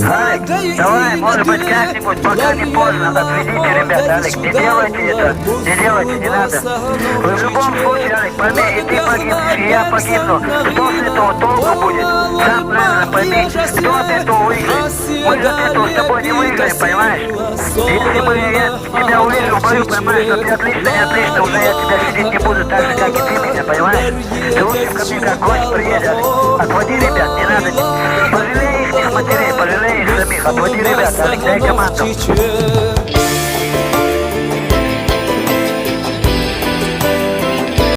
Алик, давай, может быть, как-нибудь, пока не поздно, отведите ребят, Алик, не делайте это, не делайте, не надо. Вы в любом случае, Алик, пойми, и ты погибнешь, и я погибну. Что с этого толку будет? Сам правильно пойми, кто от этого выиграет? Мы же от этого с тобой не выиграем, понимаешь? Если бы я тебя увижу в бою, понимаешь, что ты отлично, не отлично, уже я тебя видеть не буду так же, как и ты меня, понимаешь? Ты лучше ко мне как гость приедь, Алик. Отводи ребят, не надо, пожалей их матерей, пожалей их самих, отводи ребят, Алик, дай команду.